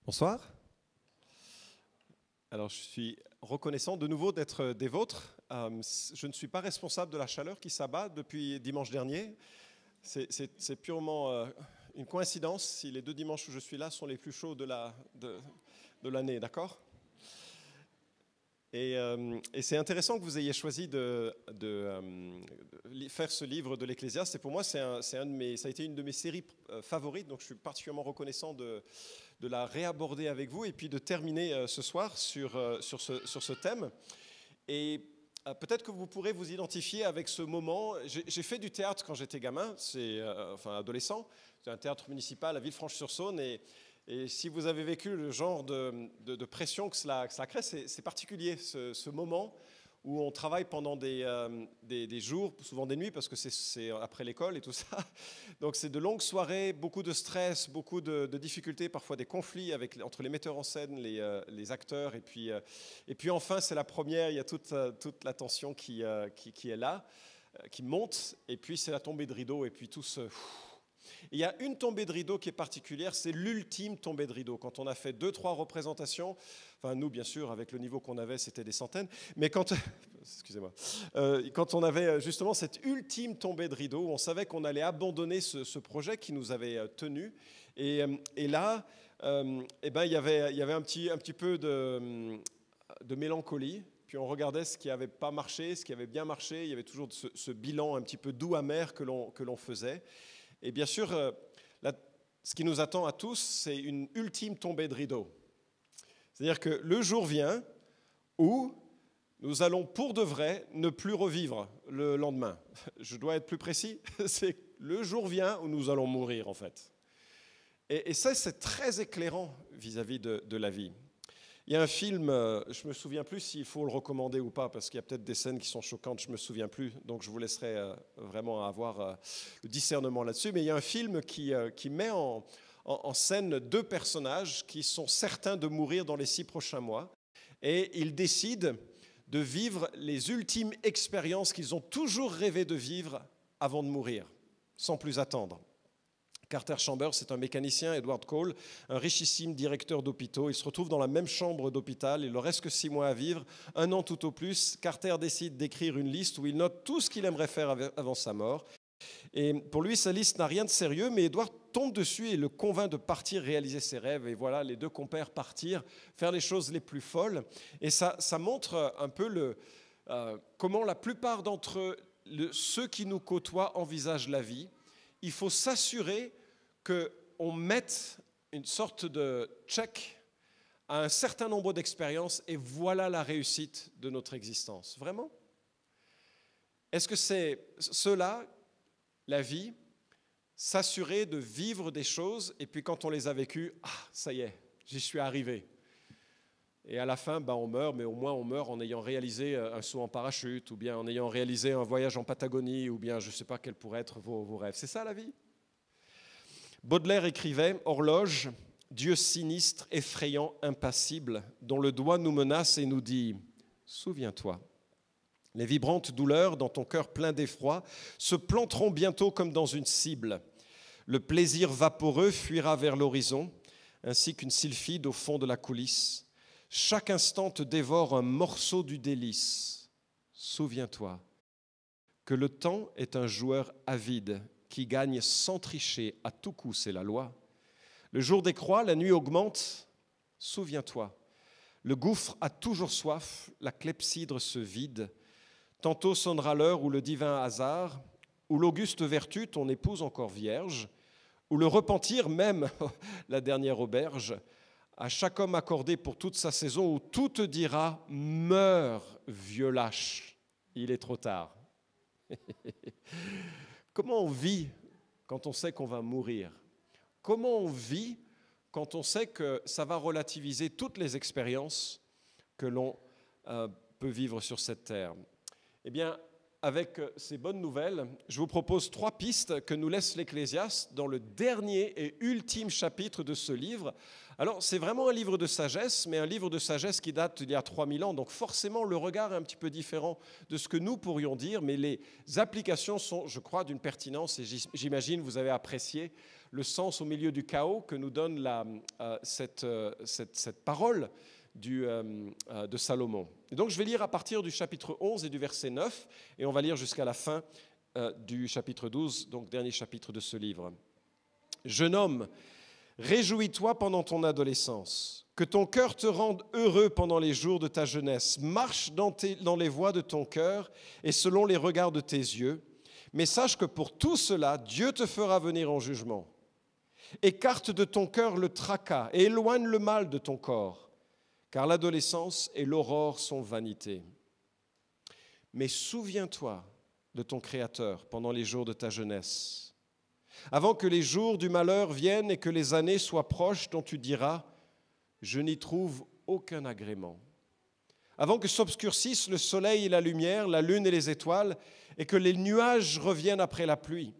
Bonsoir. Alors, je suis reconnaissant de nouveau d'être des vôtres. Je ne suis pas responsable de la chaleur qui s'abat depuis dimanche dernier. C'est purement une coïncidence si les 2 dimanches où je suis là sont les plus chauds de l'année, d'accord ? Et c'est intéressant que vous ayez choisi de faire ce livre de l'Ecclésiaste. Et pour moi, ça a été une de mes séries favorites. Donc, je suis particulièrement reconnaissant de la réaborder avec vous et puis de terminer ce soir sur ce thème. Et peut-être que vous pourrez vous identifier avec ce moment. J'ai fait du théâtre quand j'étais gamin, adolescent. C'est un théâtre municipal à Villefranche-sur-Saône. Et si vous avez vécu le genre de pression que cela crée, c'est particulier, ce moment où on travaille pendant des jours, souvent des nuits, parce que c'est après l'école et tout ça. Donc c'est de longues soirées, beaucoup de stress, beaucoup de difficultés, parfois des conflits entre les metteurs en scène, les acteurs. Et puis enfin, c'est la première, il y a toute la tension qui est là, qui monte. Et puis c'est la tombée de rideau, et puis tout se... Il y a une tombée de rideau qui est particulière, c'est l'ultime tombée de rideau. Quand on a fait 2-3 représentations, enfin nous bien sûr avec le niveau qu'on avait c'était des centaines, mais quand on avait justement cette ultime tombée de rideau, on savait qu'on allait abandonner ce projet qui nous avait tenus, et là, il y avait un petit peu de mélancolie. Puis on regardait ce qui n'avait pas marché, ce qui avait bien marché. Il y avait toujours ce bilan un petit peu doux amer que l'on faisait. Et bien sûr, ce qui nous attend à tous, c'est une ultime tombée de rideau. C'est-à-dire que le jour vient où nous allons pour de vrai ne plus revivre le lendemain. Je dois être plus précis, c'est le jour vient où nous allons mourir en fait. Et ça, c'est très éclairant vis-à-vis de la vie. Il y a un film, je ne me souviens plus s'il faut le recommander ou pas, parce qu'il y a peut-être des scènes qui sont choquantes, je ne me souviens plus, donc je vous laisserai vraiment avoir le discernement là-dessus. Mais il y a un film qui met en scène 2 personnages qui sont certains de mourir dans les 6 prochains mois, et ils décident de vivre les ultimes expériences qu'ils ont toujours rêvé de vivre avant de mourir, sans plus attendre. Carter Chambers, c'est un mécanicien, Edward Cole, un richissime directeur d'hôpitaux. Ils se retrouvent dans la même chambre d'hôpital. Il leur reste que 6 mois à vivre, 1 an tout au plus. Carter décide d'écrire une liste où il note tout ce qu'il aimerait faire avant sa mort. Et pour lui, sa liste n'a rien de sérieux, mais Edward tombe dessus et le convainc de partir réaliser ses rêves. Et voilà, les 2 compères partirent, faire les choses les plus folles. Et ça montre un peu comment la plupart d'entre ceux qui nous côtoient envisagent la vie. Il faut s'assurer qu'on mette une sorte de check à un certain nombre d'expériences et voilà la réussite de notre existence. Vraiment ? Est-ce que c'est cela, la vie, s'assurer de vivre des choses et puis quand on les a vécues, ça y est, j'y suis arrivé. Et à la fin, on meurt, mais au moins on meurt en ayant réalisé un saut en parachute ou bien en ayant réalisé un voyage en Patagonie ou bien je ne sais pas quels pourraient être vos rêves. C'est ça la vie ? Baudelaire écrivait « Horloge, Dieu sinistre, effrayant, impassible, dont le doigt nous menace et nous dit « Souviens-toi ». Les vibrantes douleurs dans ton cœur plein d'effroi se planteront bientôt comme dans une cible. Le plaisir vaporeux fuira vers l'horizon, ainsi qu'une sylphide au fond de la coulisse. Chaque instant te dévore un morceau du délice. Souviens-toi que le temps est un joueur avide qui gagne sans tricher, à tout coup, c'est la loi. Le jour décroît, la nuit augmente. Souviens-toi, le gouffre a toujours soif, la clepsydre se vide. Tantôt sonnera l'heure où le divin hasard, où l'auguste vertu, ton épouse encore vierge, où le repentir, même la dernière auberge, à chaque homme accordé pour toute sa saison, où tout te dira « Meurs, vieux lâche, il est trop tard ». Comment on vit quand on sait qu'on va mourir ? Comment on vit quand on sait que ça va relativiser toutes les expériences que l'on peut vivre sur cette terre ? Eh bien, avec ces bonnes nouvelles, je vous propose 3 pistes que nous laisse l'Ecclésiaste dans le dernier et ultime chapitre de ce livre. Alors, c'est vraiment un livre de sagesse, mais un livre de sagesse qui date d'il y a 3000 ans, donc forcément le regard est un petit peu différent de ce que nous pourrions dire, mais les applications sont, je crois, d'une pertinence, et j'imagine vous avez apprécié le sens au milieu du chaos que nous donne cette parole de Salomon. Et donc je vais lire à partir du chapitre 11 et du verset 9, et on va lire jusqu'à la fin du chapitre 12, donc dernier chapitre de ce livre. « Jeune homme, réjouis-toi pendant ton adolescence, que ton cœur te rende heureux pendant les jours de ta jeunesse. Marche dans les voies de ton cœur et selon les regards de tes yeux, mais sache que pour tout cela, Dieu te fera venir en jugement. Écarte de ton cœur le tracas et éloigne le mal de ton corps, car l'adolescence et l'aurore sont vanité. Mais souviens-toi de ton Créateur pendant les jours de ta jeunesse, avant que les jours du malheur viennent et que les années soient proches dont tu diras « Je n'y trouve aucun agrément ». Avant que s'obscurcissent le soleil et la lumière, la lune et les étoiles, et que les nuages reviennent après la pluie.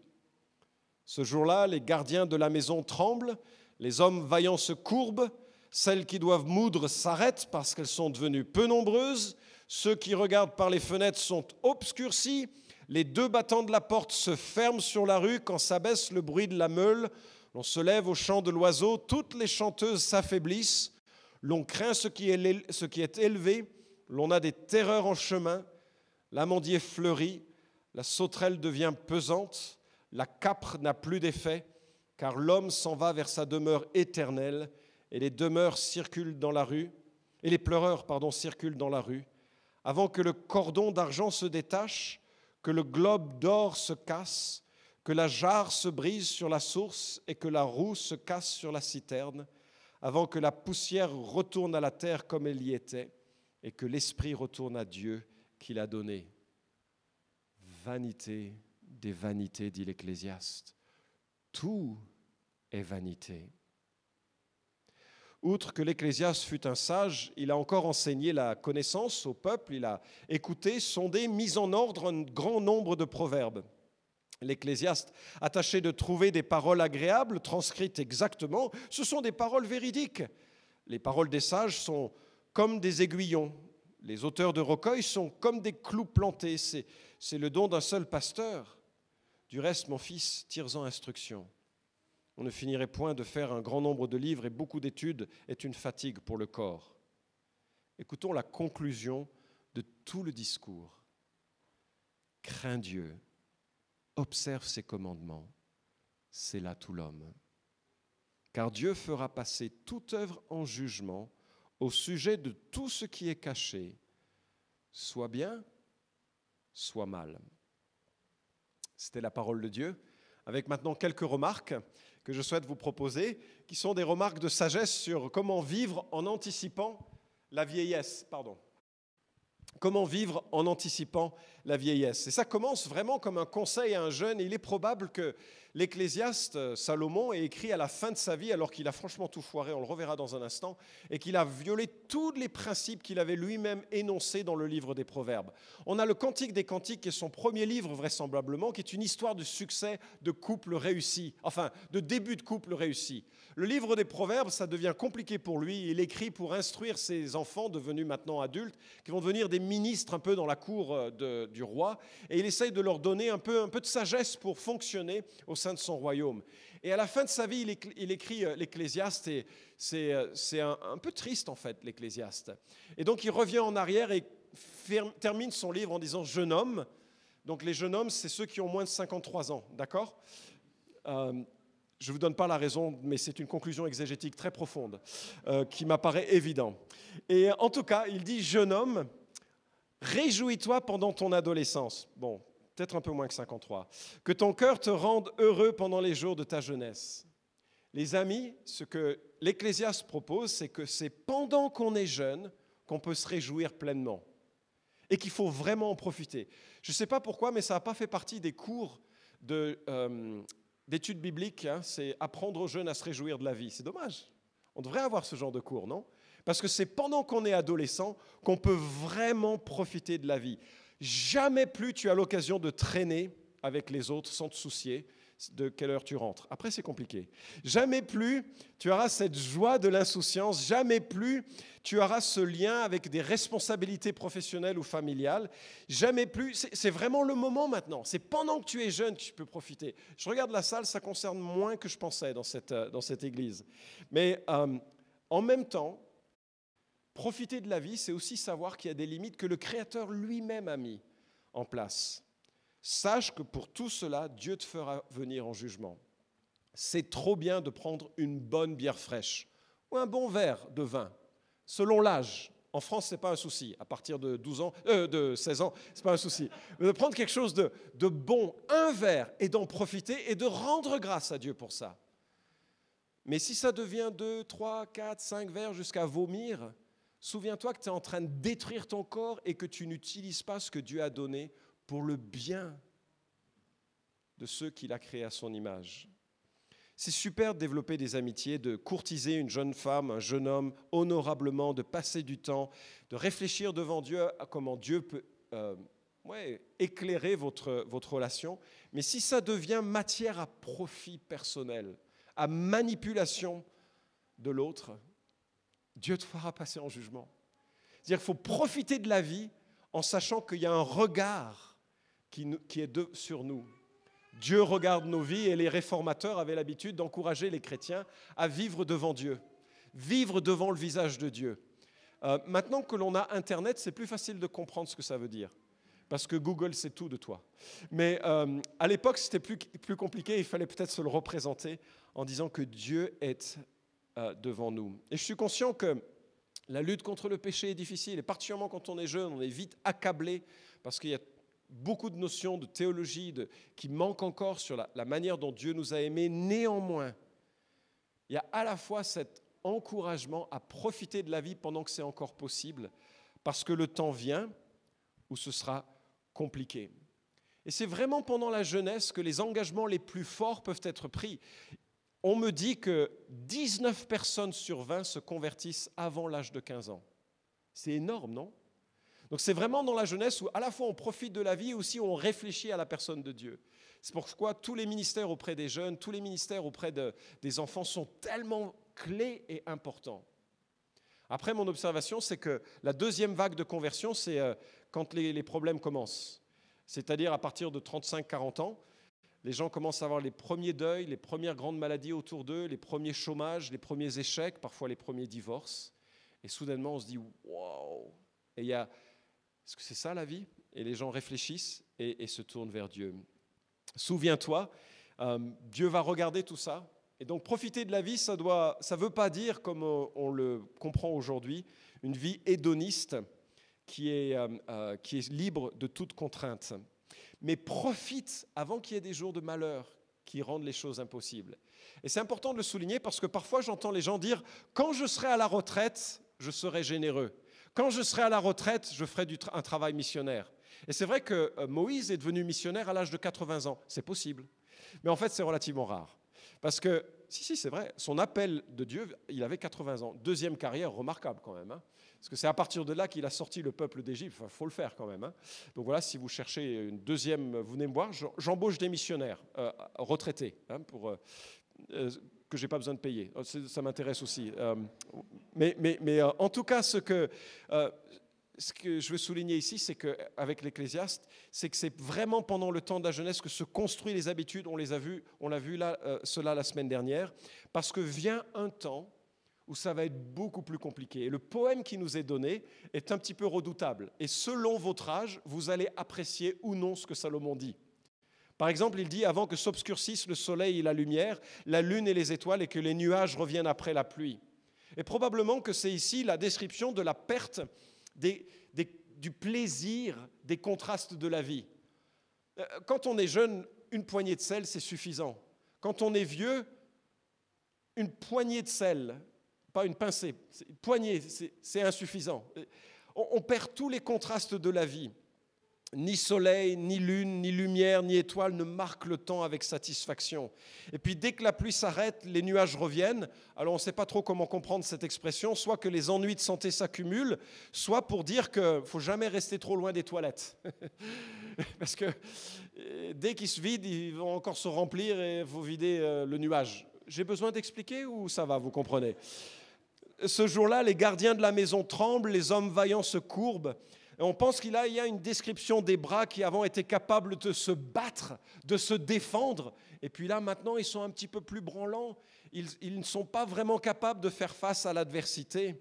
Ce jour-là, les gardiens de la maison tremblent, les hommes vaillants se courbent, celles qui doivent moudre s'arrêtent parce qu'elles sont devenues peu nombreuses, ceux qui regardent par les fenêtres sont obscurcis, les 2 battants de la porte se ferment sur la rue quand s'abaisse le bruit de la meule, l'on se lève au chant de l'oiseau, toutes les chanteuses s'affaiblissent, l'on craint ce qui est élevé, l'on a des terreurs en chemin, l'amandier fleurit, la sauterelle devient pesante, la capre n'a plus d'effet, car l'homme s'en va vers sa demeure éternelle, et les pleureurs circulent dans la rue, avant que le cordon d'argent se détache, que le globe d'or se casse, que la jarre se brise sur la source et que la roue se casse sur la citerne, avant que la poussière retourne à la terre comme elle y était, et que l'esprit retourne à Dieu qui l'a donné. Vanité des vanités, dit l'Ecclésiaste. Tout est vanité. Outre que l'Ecclésiaste fut un sage, il a encore enseigné la connaissance au peuple, il a écouté, sondé, mis en ordre un grand nombre de proverbes. L'Ecclésiaste, attaché de trouver des paroles agréables, transcrites exactement, ce sont des paroles véridiques. Les paroles des sages sont comme des aiguillons. Les auteurs de recueils sont comme des clous plantés. C'est le don d'un seul pasteur. Du reste, mon fils, tire-en instruction. On ne finirait point de faire un grand nombre de livres et beaucoup d'études est une fatigue pour le corps. Écoutons la conclusion de tout le discours. Crains Dieu, observe ses commandements, c'est là tout l'homme. Car Dieu fera passer toute œuvre en jugement au sujet de tout ce qui est caché, soit bien, soit mal. C'était la parole de Dieu, avec maintenant quelques remarques que je souhaite vous proposer, qui sont des remarques de sagesse sur comment vivre en anticipant la vieillesse. Comment vivre en anticipant la vieillesse. Et ça commence vraiment comme un conseil à un jeune, et il est probable que l'Ecclésiaste, Salomon, ait écrit à la fin de sa vie, alors qu'il a franchement tout foiré, on le reverra dans un instant, et qu'il a violé tous les principes qu'il avait lui-même énoncés dans le livre des Proverbes. On a le Cantique des Cantiques, qui est son premier livre vraisemblablement, qui est une histoire de succès de couple réussi, enfin de début de couple réussi. Le livre des Proverbes, ça devient compliqué pour lui, il écrit pour instruire ses enfants, devenus maintenant adultes, qui vont devenir des ministres un peu dans la cour du roi, et il essaye de leur donner un peu de sagesse pour fonctionner au sein de son royaume. Et à la fin de sa vie, il écrit l'Ecclésiaste, et c'est un peu triste en fait, l'Ecclésiaste. Et donc il revient en arrière et termine son livre en disant « jeune homme ». Donc les jeunes hommes, c'est ceux qui ont moins de 53 ans, d'accord ? Je ne vous donne pas la raison, mais c'est une conclusion exégétique très profonde qui m'apparaît évidente. Et en tout cas, il dit « jeune homme ». Réjouis-toi pendant ton adolescence. Bon, peut-être un peu moins que 53. Que ton cœur te rende heureux pendant les jours de ta jeunesse. Les amis, ce que l'Ecclésiaste propose, c'est que c'est pendant qu'on est jeune qu'on peut se réjouir pleinement et qu'il faut vraiment en profiter. Je ne sais pas pourquoi, mais ça n'a pas fait partie des cours d'études bibliques. C'est apprendre aux jeunes à se réjouir de la vie. C'est dommage. On devrait avoir ce genre de cours, non ? Parce que c'est pendant qu'on est adolescent qu'on peut vraiment profiter de la vie. Jamais plus tu as l'occasion de traîner avec les autres sans te soucier de quelle heure tu rentres. Après, c'est compliqué. Jamais plus tu auras cette joie de l'insouciance. Jamais plus tu auras ce lien avec des responsabilités professionnelles ou familiales. Jamais plus. C'est vraiment le moment maintenant. C'est pendant que tu es jeune que tu peux profiter. Je regarde la salle, ça concerne moins que je pensais dans cette église. Mais en même temps, profiter de la vie, c'est aussi savoir qu'il y a des limites que le Créateur lui-même a mis en place. Sache que pour tout cela, Dieu te fera venir en jugement. C'est trop bien de prendre une bonne bière fraîche ou un bon verre de vin, selon l'âge. En France, ce n'est pas un souci. À partir de 16 ans, ce n'est pas un souci. Mais de prendre quelque chose de bon, un verre, et d'en profiter et de rendre grâce à Dieu pour ça. Mais si ça devient 2, 3, 4, 5 verres jusqu'à vomir, souviens-toi que tu es en train de détruire ton corps et que tu n'utilises pas ce que Dieu a donné pour le bien de ceux qu'il a créés à son image. C'est super de développer des amitiés, de courtiser une jeune femme, un jeune homme, honorablement, de passer du temps, de réfléchir devant Dieu à comment Dieu peut éclairer votre relation. Mais si ça devient matière à profit personnel, à manipulation de l'autre, Dieu te fera passer en jugement. C'est-à-dire qu'il faut profiter de la vie en sachant qu'il y a un regard qui est sur nous. Dieu regarde nos vies et les réformateurs avaient l'habitude d'encourager les chrétiens à vivre devant Dieu, vivre devant le visage de Dieu. Maintenant que l'on a Internet, c'est plus facile de comprendre ce que ça veut dire, parce que Google sait tout de toi. Mais à l'époque, c'était plus compliqué, il fallait peut-être se le représenter en disant que Dieu est devant nous. Et je suis conscient que la lutte contre le péché est difficile, et particulièrement quand on est jeune, on est vite accablé, parce qu'il y a beaucoup de notions de théologie qui manquent encore sur la manière dont Dieu nous a aimés. Néanmoins, il y a à la fois cet encouragement à profiter de la vie pendant que c'est encore possible, parce que le temps vient où ce sera compliqué. Et c'est vraiment pendant la jeunesse que les engagements les plus forts peuvent être pris. On me dit que 19 personnes sur 20 se convertissent avant l'âge de 15 ans. C'est énorme, non ? Donc c'est vraiment dans la jeunesse où à la fois on profite de la vie et aussi on réfléchit à la personne de Dieu. C'est pourquoi tous les ministères auprès des jeunes, tous les ministères auprès des enfants sont tellement clés et importants. Après, mon observation, c'est que la deuxième vague de conversion, c'est quand les problèmes commencent. C'est-à-dire à partir de 35-40 ans, les gens commencent à avoir les premiers deuils, les premières grandes maladies autour d'eux, les premiers chômages, les premiers échecs, parfois les premiers divorces. Et soudainement, on se dit « Wow !» Et il y a... Est-ce que c'est ça la vie ? Et les gens réfléchissent et se tournent vers Dieu. Souviens-toi, Dieu va regarder tout ça. Et donc profiter de la vie, ça ne veut pas dire, comme on le comprend aujourd'hui, une vie hédoniste qui est libre de toute contrainte. Mais profite avant qu'il y ait des jours de malheur qui rendent les choses impossibles. Et c'est important de le souligner parce que parfois j'entends les gens dire « Quand je serai à la retraite, je serai généreux. Quand je serai à la retraite, je ferai un travail missionnaire. » Et c'est vrai que Moïse est devenu missionnaire à l'âge de 80 ans. C'est possible. Mais en fait, c'est relativement rare. Parce que, si, c'est vrai, son appel de Dieu, il avait 80 ans. Deuxième carrière remarquable quand même. Parce que c'est à partir de là qu'il a sorti le peuple d'Égypte. Il faut le faire quand même. Donc voilà, si vous cherchez une deuxième, vous venez me voir, j'embauche des missionnaires retraités que je n'ai pas besoin de payer. Ça m'intéresse aussi. Mais en tout cas, ce que je veux souligner ici, c'est qu'avec l'Ecclésiaste, c'est que c'est vraiment pendant le temps de la jeunesse que se construisent les habitudes. On l'a vu là, cela la semaine dernière, parce que vient un temps où ça va être beaucoup plus compliqué. Et le poème qui nous est donné est un petit peu redoutable. Et selon votre âge, vous allez apprécier ou non ce que Salomon dit. Par exemple, il dit « Avant que s'obscurcissent le soleil et la lumière, la lune et les étoiles, et que les nuages reviennent après la pluie. » Et probablement que c'est ici la description de la perte du plaisir, des contrastes de la vie. Quand on est jeune, une poignée de sel, c'est suffisant. Quand on est vieux, une poignée de sel, pas une pincée, une poignée, c'est insuffisant. On perd tous les contrastes de la vie. Ni soleil, ni lune, ni lumière, ni étoile ne marquent le temps avec satisfaction. Et puis dès que la pluie s'arrête, les nuages reviennent. Alors on ne sait pas trop comment comprendre cette expression, soit que les ennuis de santé s'accumulent, soit pour dire qu'il ne faut jamais rester trop loin des toilettes. Parce que dès qu'ils se vident, ils vont encore se remplir et il faut vider le nuage. J'ai besoin d'expliquer ou ça va, vous comprenez? Ce jour-là, les gardiens de la maison tremblent, les hommes vaillants se courbent. Et on pense qu'il y a une description des bras qui avant étaient capables de se battre, de se défendre. Et puis là, maintenant, ils sont un petit peu plus branlants. Ils ne sont pas vraiment capables de faire face à l'adversité.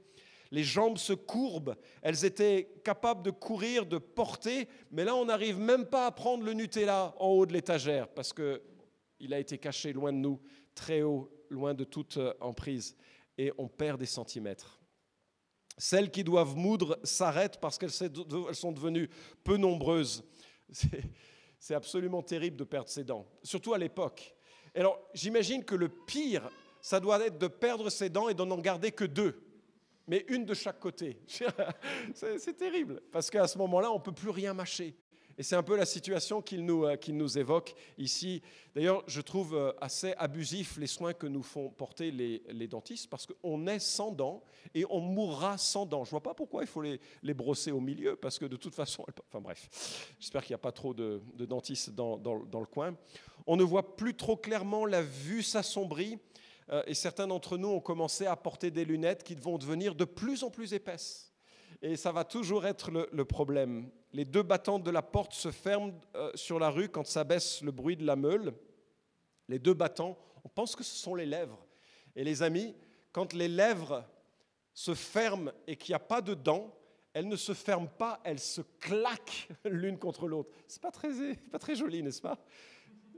Les jambes se courbent. Elles étaient capables de courir, de porter. Mais là, on n'arrive même pas à prendre le Nutella en haut de l'étagère parce qu'il a été caché loin de nous, très haut, loin de toute emprise. Et on perd des centimètres. Celles qui doivent moudre s'arrêtent parce qu'elles sont devenues peu nombreuses. C'est absolument terrible de perdre ses dents, surtout à l'époque. Et alors, j'imagine que le pire, ça doit être de perdre ses dents et d'en garder que 2, mais une de chaque côté. C'est terrible, parce qu'à ce moment-là, on ne peut plus rien mâcher. Et c'est un peu la situation qu'il nous évoque ici. D'ailleurs, je trouve assez abusif les soins que nous font porter les dentistes, parce qu'on est sans dents et on mourra sans dents. Je ne vois pas pourquoi il faut les brosser au milieu, parce que de toute façon... Enfin bref, j'espère qu'il n'y a pas trop de dentistes dans le coin. On ne voit plus trop clairement, la vue s'assombrit, et certains d'entre nous ont commencé à porter des lunettes qui vont devenir de plus en plus épaisses. Et ça va toujours être le problème. Les 2 battantes de la porte se ferment sur la rue quand s'abaisse le bruit de la meule. Les 2 battants, on pense que ce sont les lèvres. Et les amis, quand les lèvres se ferment et qu'il n'y a pas de dents, elles ne se ferment pas, elles se claquent l'une contre l'autre. C'est pas très joli, n'est-ce pas?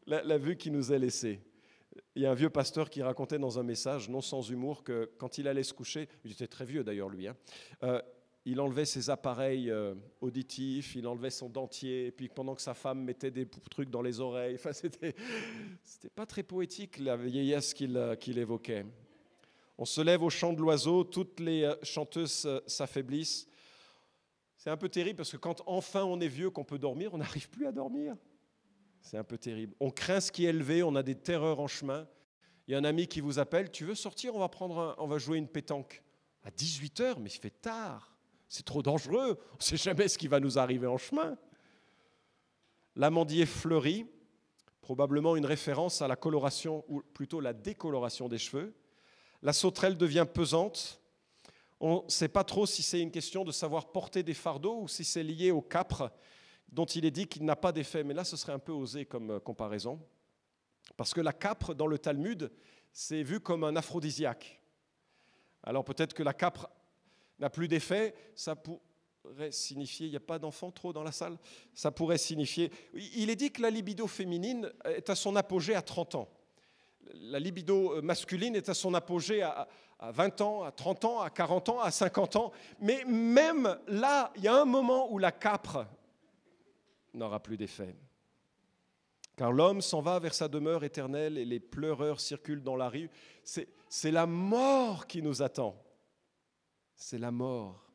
La vue qui nous est laissée. Il y a un vieux pasteur qui racontait dans un message, non sans humour, que quand il allait se coucher, il était très vieux d'ailleurs lui, il enlevait ses appareils auditifs, il enlevait son dentier, et puis pendant que sa femme mettait des trucs dans les oreilles, enfin, c'était pas très poétique la vieillesse qu'il évoquait. On se lève au chant de l'oiseau, toutes les chanteuses s'affaiblissent. C'est un peu terrible parce que quand enfin on est vieux, qu'on peut dormir, on n'arrive plus à dormir. C'est un peu terrible. On craint ce qui est élevé, on a des terreurs en chemin. Il y a un ami qui vous appelle, tu veux sortir, on va jouer une pétanque. À 18h, mais il fait tard. C'est trop dangereux, on ne sait jamais ce qui va nous arriver en chemin. L'amandier fleurit, probablement une référence à la coloration, ou plutôt la décoloration des cheveux. La sauterelle devient pesante. On ne sait pas trop si c'est une question de savoir porter des fardeaux ou si c'est lié au capre, dont il est dit qu'il n'a pas d'effet. Mais là, ce serait un peu osé comme comparaison. Parce que la capre, dans le Talmud, c'est vu comme un aphrodisiaque. Alors peut-être que la capre n'a plus d'effet, ça pourrait signifier, il n'y a pas d'enfants trop dans la salle, ça pourrait signifier, il est dit que la libido féminine est à son apogée à 30 ans. La libido masculine est à son apogée à 20 ans, à 30 ans, à 40 ans, à 50 ans, mais même là, il y a un moment où la capre n'aura plus d'effet. Car l'homme s'en va vers sa demeure éternelle et les pleureurs circulent dans la rue. C'est la mort qui nous attend. C'est la mort.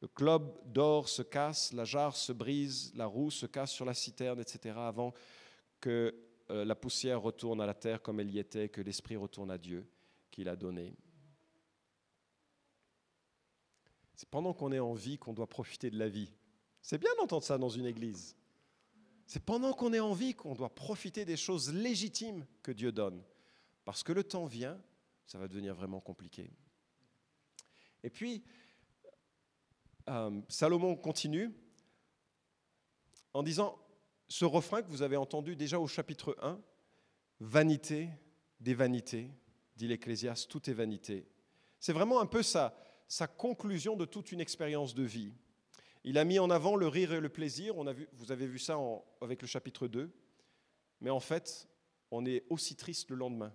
Le globe d'or se casse, la jarre se brise, la roue se casse sur la citerne, etc., avant que la poussière retourne à la terre comme elle y était, que l'esprit retourne à Dieu qui l'a donné. C'est pendant qu'on est en vie qu'on doit profiter de la vie. C'est bien d'entendre ça dans une église. C'est pendant qu'on est en vie qu'on doit profiter des choses légitimes que Dieu donne. Parce que le temps vient, ça va devenir vraiment compliqué. Et puis, Salomon continue en disant ce refrain que vous avez entendu déjà au chapitre 1, « Vanité des vanités », dit l'Ecclésiaste, tout est vanité. C'est vraiment un peu sa conclusion de toute une expérience de vie. Il a mis en avant le rire et le plaisir, vous avez vu ça avec le chapitre 2, mais en fait, on est aussi triste le lendemain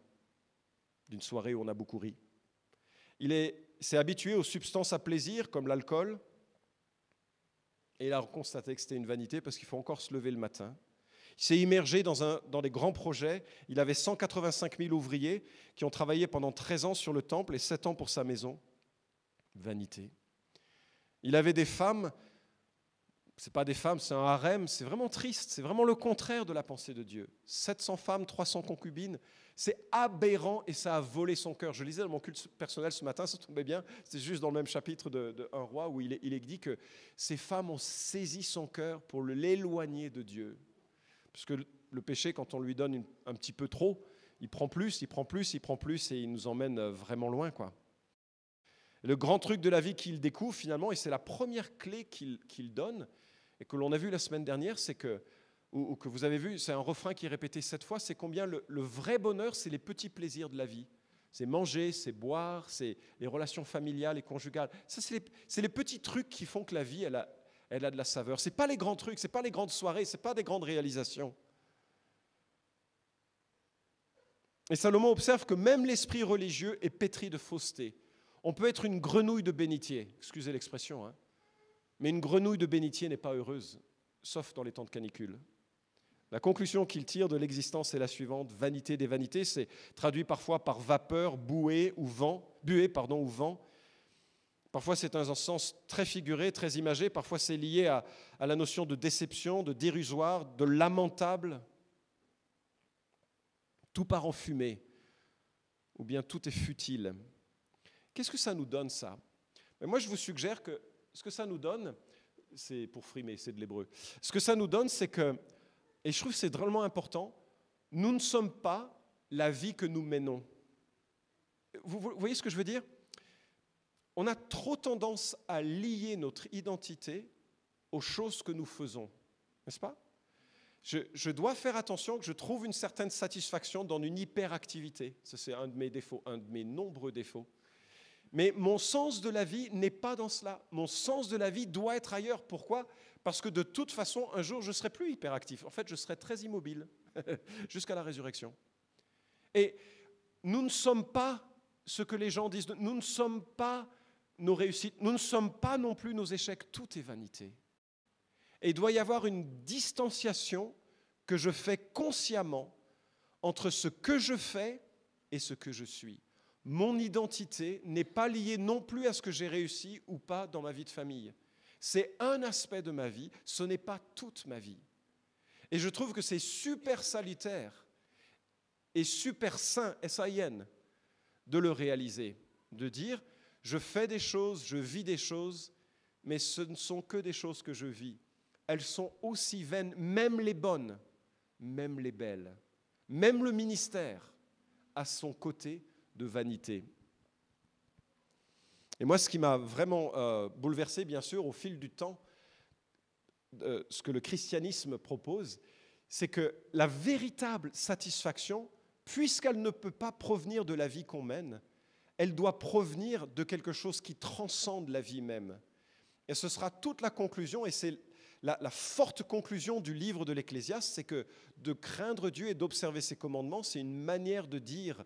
d'une soirée où on a beaucoup ri. Il s'est habitué aux substances à plaisir, comme l'alcool, et il a constaté que c'était une vanité parce qu'il faut encore se lever le matin. Il s'est immergé dans des grands projets. Il avait 185 000 ouvriers qui ont travaillé pendant 13 ans sur le temple et 7 ans pour sa maison. Vanité. Il avait des femmes Ce n'est pas des femmes, c'est un harem, c'est vraiment triste, c'est vraiment le contraire de la pensée de Dieu. 700 femmes, 300 concubines, c'est aberrant et ça a volé son cœur. Je lisais dans mon culte personnel ce matin, ça tombait bien, c'est juste dans le même chapitre de 1 roi où il est dit que ces femmes ont saisi son cœur pour l'éloigner de Dieu. Parce que le péché, quand on lui donne un petit peu trop, il prend plus, il prend plus, il prend plus et il nous emmène vraiment loin, quoi. Le grand truc de la vie qu'il découvre finalement, et c'est la première clé qu'il donne, et que l'on a vu la semaine dernière, c'est que, ou que vous avez vu, c'est un refrain qui est répété 7 fois, c'est combien le vrai bonheur, c'est les petits plaisirs de la vie. C'est manger, c'est boire, c'est les relations familiales et conjugales. Ça, c'est les petits trucs qui font que la vie, elle a de la saveur. Ce n'est pas les grands trucs, ce n'est pas les grandes soirées, ce n'est pas des grandes réalisations. Et Salomon observe que même l'esprit religieux est pétri de fausseté. On peut être une grenouille de bénitier, excusez l'expression, hein, mais une grenouille de bénitier n'est pas heureuse, sauf dans les temps de canicule. La conclusion qu'il tire de l'existence est la suivante: vanité des vanités, c'est traduit parfois par vapeur, buée ou vent. Parfois c'est un sens très figuré, très imagé, parfois c'est lié à la notion de déception, de dérisoire, de lamentable. Tout part en fumée, ou bien tout est futile. Qu'est-ce que ça nous donne, ça? Mais moi, je vous suggère que ce que ça nous donne, c'est pour frimer, c'est de l'hébreu. Ce que ça nous donne, c'est que, et je trouve que c'est drôlement important, nous ne sommes pas la vie que nous menons. Vous voyez ce que je veux dire? On a trop tendance à lier notre identité aux choses que nous faisons, n'est-ce pas? Je dois faire attention que je trouve une certaine satisfaction dans une hyperactivité. Ça, c'est un de mes défauts, un de mes nombreux défauts. Mais mon sens de la vie n'est pas dans cela. Mon sens de la vie doit être ailleurs. Pourquoi? Parce que de toute façon, un jour, je ne serai plus hyperactif. En fait, je serai très immobile jusqu'à la résurrection. Et nous ne sommes pas ce que les gens disent. Nous ne sommes pas nos réussites. Nous ne sommes pas non plus nos échecs. Tout est vanité. Et il doit y avoir une distanciation que je fais consciemment entre ce que je fais et ce que je suis. Mon identité n'est pas liée non plus à ce que j'ai réussi ou pas dans ma vie de famille. C'est un aspect de ma vie, ce n'est pas toute ma vie. Et je trouve que c'est super salutaire et super sain, S-A-I-N, de le réaliser, de dire je fais des choses, je vis des choses, mais ce ne sont que des choses que je vis. Elles sont aussi vaines, même les bonnes, même les belles, même le ministère a son côté de vanité. Et moi, ce qui m'a vraiment bouleversé, bien sûr, au fil du temps, ce que le christianisme propose, c'est que la véritable satisfaction, puisqu'elle ne peut pas provenir de la vie qu'on mène, elle doit provenir de quelque chose qui transcende la vie même. Et ce sera toute la conclusion, et c'est la forte conclusion du livre de l'Ecclésiaste, c'est que de craindre Dieu et d'observer ses commandements, c'est une manière de dire,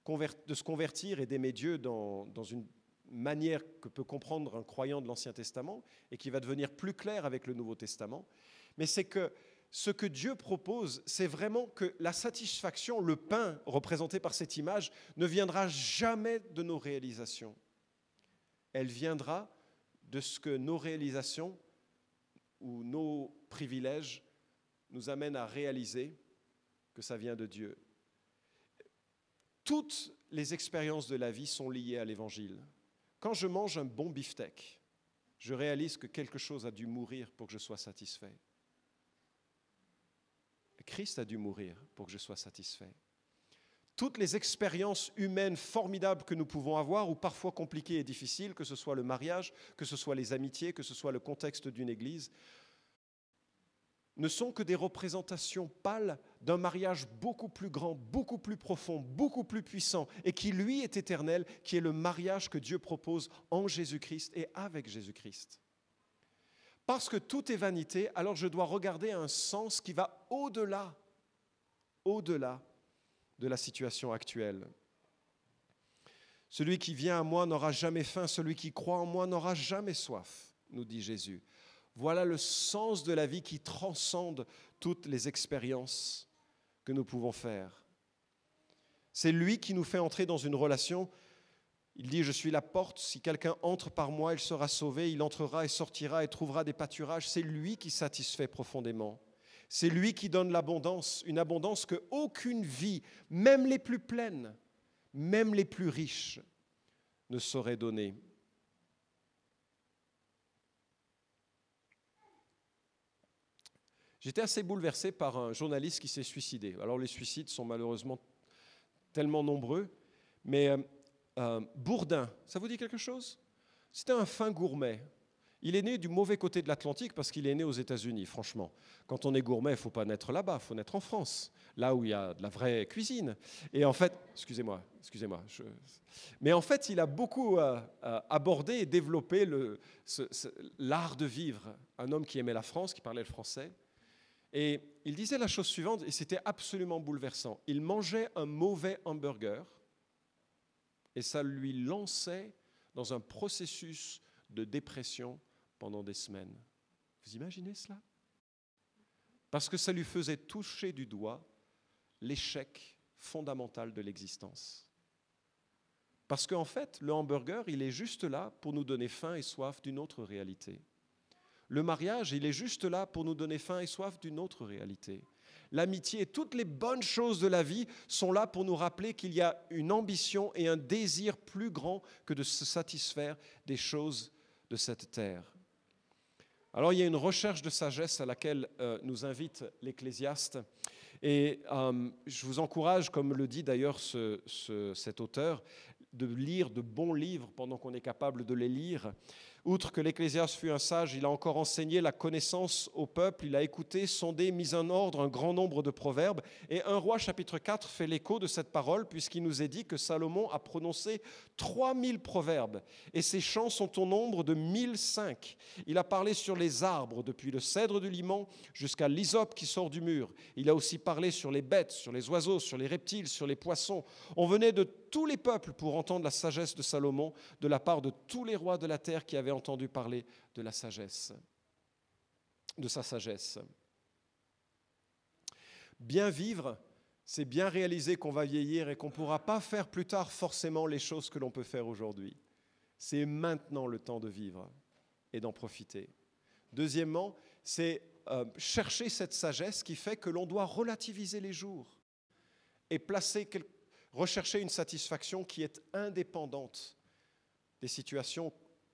de se convertir et d'aimer Dieu dans une manière que peut comprendre un croyant de l'Ancien Testament et qui va devenir plus clair avec le Nouveau Testament. Mais c'est que ce que Dieu propose, c'est vraiment que la satisfaction, le pain représenté par cette image, ne viendra jamais de nos réalisations. Elle viendra de ce que nos réalisations ou nos privilèges nous amènent à réaliser que ça vient de Dieu. Toutes les expériences de la vie sont liées à l'Évangile. Quand je mange un bon beefsteak, je réalise que quelque chose a dû mourir pour que je sois satisfait. Christ a dû mourir pour que je sois satisfait. Toutes les expériences humaines formidables que nous pouvons avoir, ou parfois compliquées et difficiles, que ce soit le mariage, que ce soit les amitiés, que ce soit le contexte d'une église, ne sont que des représentations pâles d'un mariage beaucoup plus grand, beaucoup plus profond, beaucoup plus puissant, et qui, lui, est éternel, qui est le mariage que Dieu propose en Jésus-Christ et avec Jésus-Christ. Parce que tout est vanité, alors je dois regarder un sens qui va au-delà de la situation actuelle. Celui qui vient à moi n'aura jamais faim, celui qui croit en moi n'aura jamais soif, nous dit Jésus. Voilà le sens de la vie qui transcende toutes les expériences que nous pouvons faire. C'est lui qui nous fait entrer dans une relation Il dit, je suis la porte, si quelqu'un entre par moi, il sera sauvé, il entrera et sortira et trouvera des pâturages. C'est lui qui satisfait profondément. C'est lui qui donne l'abondance, une abondance que aucune vie, même les plus pleines, même les plus riches, ne saurait donner. J'étais assez bouleversé par un journaliste qui s'est suicidé. Alors les suicides sont malheureusement tellement nombreux, mais Bourdin, ça vous dit quelque chose? C'était un fin gourmet. Il est né du mauvais côté de l'Atlantique parce qu'il est né aux États-Unis, franchement. Quand on est gourmet, il ne faut pas naître là-bas, il faut naître en France, là où il y a de la vraie cuisine. Et en fait, excusez-moi, mais en fait, il a beaucoup abordé et développé l'art de vivre. Un homme qui aimait la France, qui parlait le français. Et il disait la chose suivante, et c'était absolument bouleversant. Il mangeait un mauvais hamburger, et ça lui lançait dans un processus de dépression pendant des semaines. Vous imaginez cela? Parce que ça lui faisait toucher du doigt l'échec fondamental de l'existence. Parce qu'en fait, le hamburger, il est juste là pour nous donner faim et soif d'une autre réalité. Le mariage, il est juste là pour nous donner faim et soif d'une autre réalité. L'amitié et toutes les bonnes choses de la vie sont là pour nous rappeler qu'il y a une ambition et un désir plus grand que de se satisfaire des choses de cette terre. Alors il y a une recherche de sagesse à laquelle nous invite l'Ecclésiaste. Et je vous encourage, comme le dit d'ailleurs cet auteur, de lire de bons livres pendant qu'on est capable de les lire. Outre que l'Ecclésiaste fut un sage, il a encore enseigné la connaissance au peuple, il a écouté, sondé, mis en ordre un grand nombre de proverbes. Et 1 Roi chapitre 4 fait l'écho de cette parole, puisqu'il nous est dit que Salomon a prononcé 3000 proverbes, et ses chants sont au nombre de 1005. Il a parlé sur les arbres, depuis le cèdre du Liban jusqu'à l'hysope qui sort du mur. Il a aussi parlé sur les bêtes, sur les oiseaux, sur les reptiles, sur les poissons. On venait de tous les peuples pour entendre la sagesse de Salomon, de la part de tous les rois de la terre qui avaient entendu parler de la sagesse, de sa sagesse. Bien vivre, c'est bien réaliser qu'on va vieillir et qu'on ne pourra pas faire plus tard forcément les choses que l'on peut faire aujourd'hui. C'est maintenant le temps de vivre et d'en profiter. Deuxièmement, c'est chercher cette sagesse qui fait que l'on doit relativiser les jours et rechercher une satisfaction qui est indépendante des situations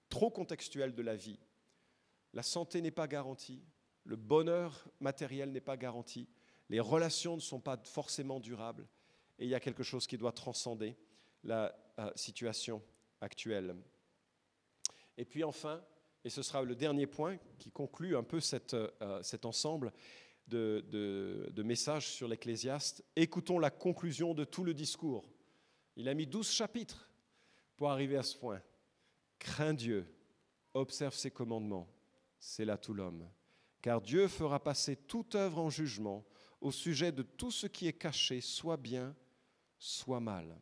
trop contextuelles de la vie. La santé n'est pas garantie, le bonheur matériel n'est pas garanti, les relations ne sont pas forcément durables, et il y a quelque chose qui doit transcender la situation actuelle. Et puis enfin, et ce sera le dernier point qui conclut un peu cet ensemble de messages sur l'Ecclésiaste, écoutons la conclusion de tout le discours. Il a mis 12 chapitres pour arriver à ce point. Crains Dieu, observe ses commandements, c'est là tout l'homme. Car Dieu fera passer toute œuvre en jugement au sujet de tout ce qui est caché, soit bien, soit mal.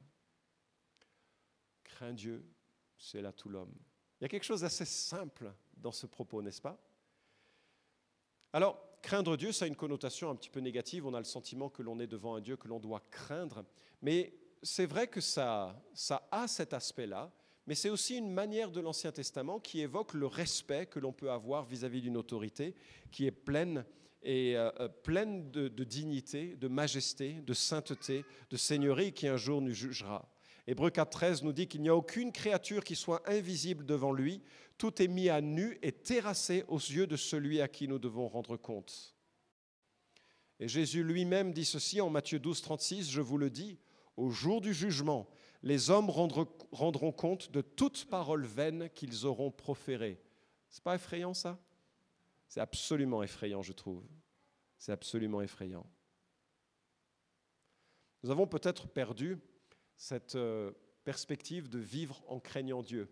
Crains Dieu, c'est là tout l'homme. Il y a quelque chose d'assez simple dans ce propos, n'est-ce pas? Alors, craindre Dieu, ça a une connotation un petit peu négative. On a le sentiment que l'on est devant un Dieu que l'on doit craindre. Mais c'est vrai que ça a cet aspect-là, mais c'est aussi une manière de l'Ancien Testament qui évoque le respect que l'on peut avoir vis-à-vis d'une autorité qui est pleine de dignité, de majesté, de sainteté, de seigneurie, qui un jour nous jugera. Hébreux 4,13 nous dit qu'il n'y a aucune créature qui soit invisible devant lui. Tout est mis à nu et terrassé aux yeux de celui à qui nous devons rendre compte. Et Jésus lui-même dit ceci en Matthieu 12,36, je vous le dis, au jour du jugement, les hommes rendront compte de toute parole vaine qu'ils auront proférée. C'est pas effrayant ça? C'est absolument effrayant, je trouve. C'est absolument effrayant. Nous avons peut-être perdu cette perspective de vivre en craignant Dieu.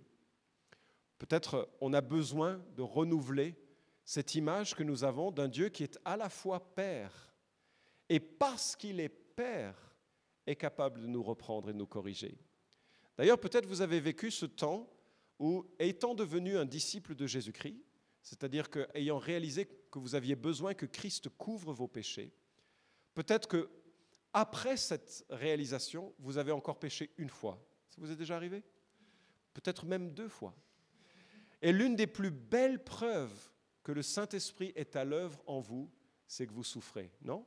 Peut-être on a besoin de renouveler cette image que nous avons d'un Dieu qui est à la fois Père et parce qu'il est Père, est capable de nous reprendre et de nous corriger. D'ailleurs, peut-être vous avez vécu ce temps où, étant devenu un disciple de Jésus-Christ, c'est-à-dire qu'ayant réalisé que vous aviez besoin que Christ couvre vos péchés, peut-être que après cette réalisation, vous avez encore péché une fois. Ça vous est déjà arrivé? peut-être même 2 fois. Et l'une des plus belles preuves que le Saint-Esprit est à l'œuvre en vous, c'est que vous souffrez, non?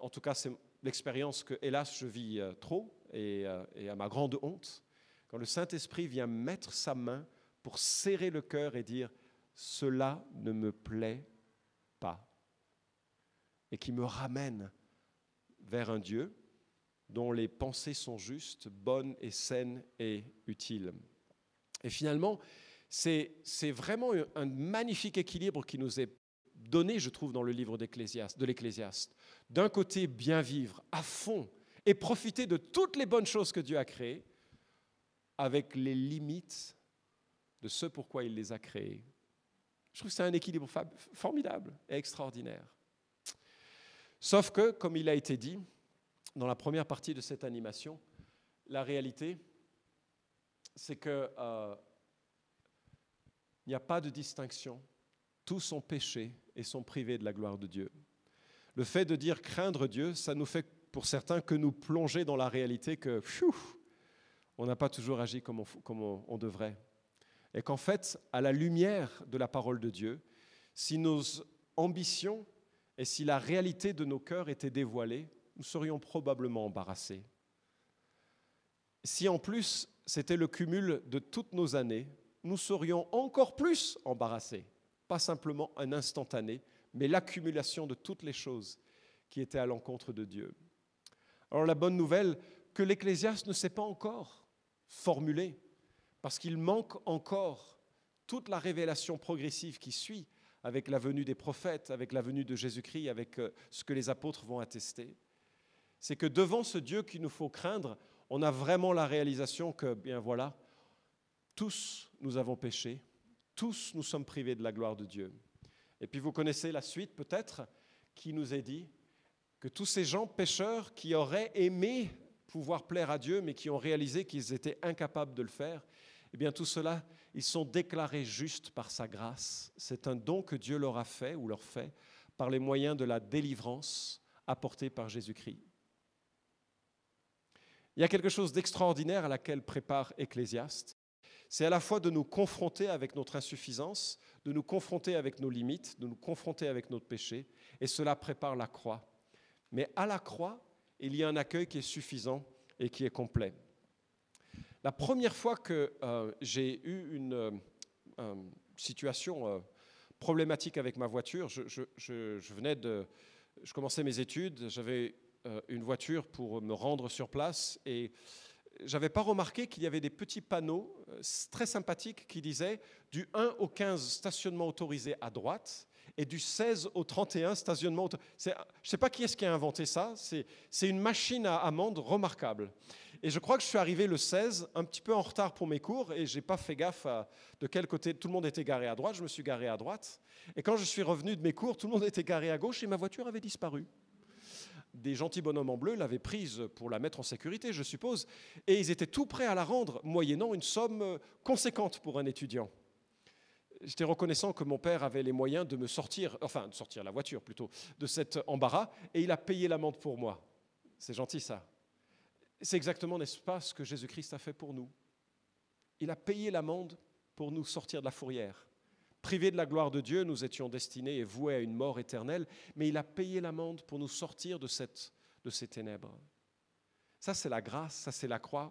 En tout cas, c'est l'expérience que, hélas, je vis trop et à ma grande honte. Quand le Saint-Esprit vient mettre sa main pour serrer le cœur et dire « cela ne me plaît pas » et qui me ramène vers un Dieu dont les pensées sont justes, bonnes et saines et utiles. Et finalement, c'est vraiment un magnifique équilibre qui nous est donné, je trouve, dans le livre de l'Ecclésiaste. D'un côté, bien vivre à fond et profiter de toutes les bonnes choses que Dieu a créées, avec les limites de ce pourquoi il les a créées. Je trouve que c'est un équilibre formidable et extraordinaire. Sauf que, comme il a été dit dans la première partie de cette animation, la réalité, c'est que il n'y a pas de distinction. Tous sont péchés et sont privés de la gloire de Dieu. Le fait de dire craindre Dieu, ça nous fait pour certains que nous plonger dans la réalité que on n'a pas toujours agi comme on devrait. Et qu'en fait, à la lumière de la parole de Dieu, si nos ambitions et si la réalité de nos cœurs était dévoilée, nous serions probablement embarrassés. Si en plus c'était le cumul de toutes nos années, nous serions encore plus embarrassés. Pas simplement un instantané, mais l'accumulation de toutes les choses qui étaient à l'encontre de Dieu. Alors la bonne nouvelle, que l'Ecclésiaste ne s'est pas encore formulé, parce qu'il manque encore toute la révélation progressive qui suit avec la venue des prophètes, avec la venue de Jésus-Christ, avec ce que les apôtres vont attester. C'est que devant ce Dieu qu'il nous faut craindre, on a vraiment la réalisation que, bien voilà, tous nous avons péché, tous nous sommes privés de la gloire de Dieu. Et puis vous connaissez la suite peut-être, qui nous est dit que tous ces gens pécheurs qui auraient aimé pouvoir plaire à Dieu, mais qui ont réalisé qu'ils étaient incapables de le faire, eh bien tout cela, ils sont déclarés justes par sa grâce. C'est un don que Dieu leur a fait ou leur fait par les moyens de la délivrance apportée par Jésus-Christ. Il y a quelque chose d'extraordinaire à laquelle prépare Ecclésiaste. C'est à la fois de nous confronter avec notre insuffisance, de nous confronter avec nos limites, de nous confronter avec notre péché, et cela prépare la croix. Mais à la croix, il y a un accueil qui est suffisant et qui est complet. La première fois que j'ai eu une situation problématique avec ma voiture, je commençais mes études, j'avais une voiture pour me rendre sur place et je n'avais pas remarqué qu'il y avait des petits panneaux très sympathiques qui disaient du 1 au 15 stationnement autorisé à droite et du 16 au 31 stationnement autorisé. Je ne sais pas qui est-ce qui a inventé ça, c'est une machine à amende remarquable. Et je crois que je suis arrivé le 16, un petit peu en retard pour mes cours et je n'ai pas fait gaffe de quel côté. Tout le monde était garé à droite, je me suis garé à droite. Et quand je suis revenu de mes cours, tout le monde était garé à gauche et ma voiture avait disparu. Des gentils bonhommes en bleu l'avaient prise pour la mettre en sécurité, je suppose, et ils étaient tout prêts à la rendre, moyennant une somme conséquente pour un étudiant. J'étais reconnaissant que mon père avait les moyens de me sortir, enfin de sortir la voiture plutôt, de cet embarras, et il a payé l'amende pour moi. C'est gentil ça. C'est exactement, n'est-ce pas, ce que Jésus-Christ a fait pour nous. Il a payé l'amende pour nous sortir de la fourrière. Privés de la gloire de Dieu, nous étions destinés et voués à une mort éternelle, mais il a payé l'amende pour nous sortir de ces ténèbres. Ça, c'est la grâce, ça, c'est la croix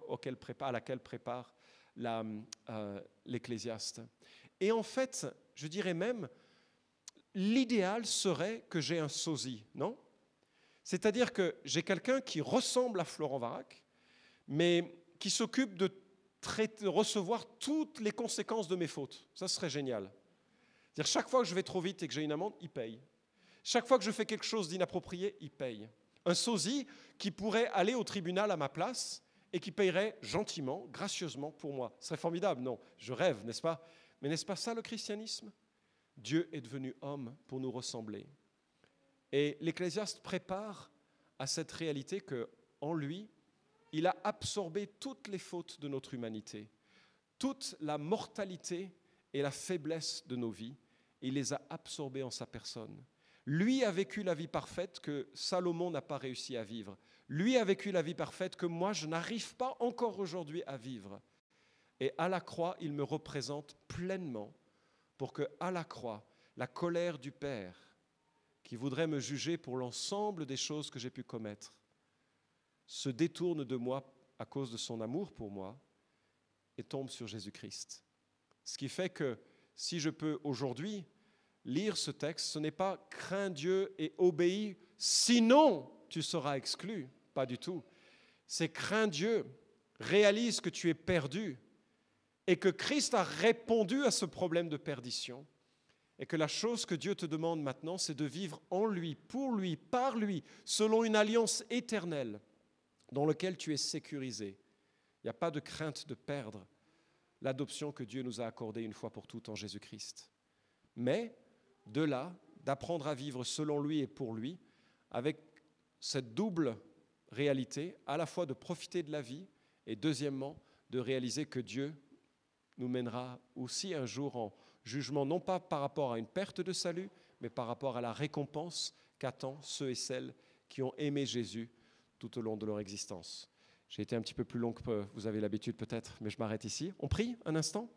à laquelle prépare l'Ecclésiaste. Et en fait, je dirais même, l'idéal serait que j'ai un sosie, non ? C'est-à-dire que j'ai quelqu'un qui ressemble à Florent Varac, mais qui s'occupe de recevoir toutes les conséquences de mes fautes. Ça serait génial. C'est-à-dire chaque fois que je vais trop vite et que j'ai une amende, il paye. Chaque fois que je fais quelque chose d'inapproprié, il paye. Un sosie qui pourrait aller au tribunal à ma place et qui payerait gentiment, gracieusement pour moi. Ce serait formidable, non ? Je rêve, n'est-ce pas ? Mais n'est-ce pas ça le christianisme ? Dieu est devenu homme pour nous ressembler. Et l'Ecclésiaste prépare à cette réalité qu'en lui, il a absorbé toutes les fautes de notre humanité, toute la mortalité et la faiblesse de nos vies, et il les a absorbées en sa personne. Lui a vécu la vie parfaite que Salomon n'a pas réussi à vivre. Lui a vécu la vie parfaite que moi, je n'arrive pas encore aujourd'hui à vivre. Et à la croix, il me représente pleinement pour que, à la croix, la colère du Père, qui voudrait me juger pour l'ensemble des choses que j'ai pu commettre, se détourne de moi à cause de son amour pour moi et tombe sur Jésus-Christ. Ce qui fait que si je peux aujourd'hui lire ce texte, ce n'est pas « crains Dieu et obéis, sinon tu seras exclu ». Pas du tout. C'est « crains Dieu, réalise que tu es perdu et que Christ a répondu à ce problème de perdition et que la chose que Dieu te demande maintenant, c'est de vivre en lui, pour lui, par lui, selon une alliance éternelle dans laquelle tu es sécurisé. Il n'y a pas de crainte de perdre l'adoption que Dieu nous a accordée une fois pour toutes en Jésus-Christ. Mais de là, d'apprendre à vivre selon lui et pour lui, avec cette double réalité, à la fois de profiter de la vie et deuxièmement, de réaliser que Dieu nous mènera aussi un jour en jugement, non pas par rapport à une perte de salut, mais par rapport à la récompense qu'attendent ceux et celles qui ont aimé Jésus tout au long de leur existence. J'ai été un petit peu plus long que vous avez l'habitude peut-être, mais je m'arrête ici. On prie un instant ?